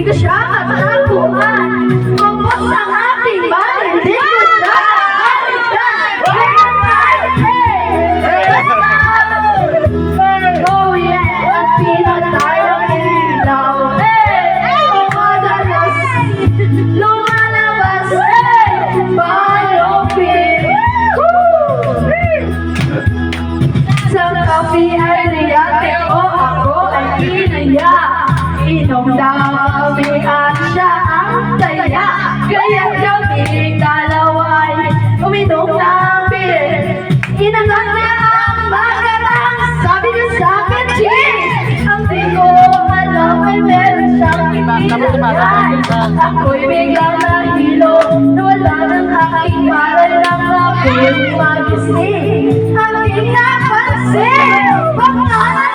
ko siya matagpuan. Kumpos ang aking bali, di ko siya oh yeah, at pinatay ang ilaw. Madalas lumalabas bayopin. Sa kape ay niyate o ako ay inaya. Inom daw kami at siya ang taya. Kaya kami dalawa ay uminom ng beer. Inangat niya ang magatang, sabi niya sa akin, cheese! Ang di ko alam ay meron siyang pinilagay. Ako'y biglang nahilo, nawala ng aking para lang ako'y magising. Aking napansin, baka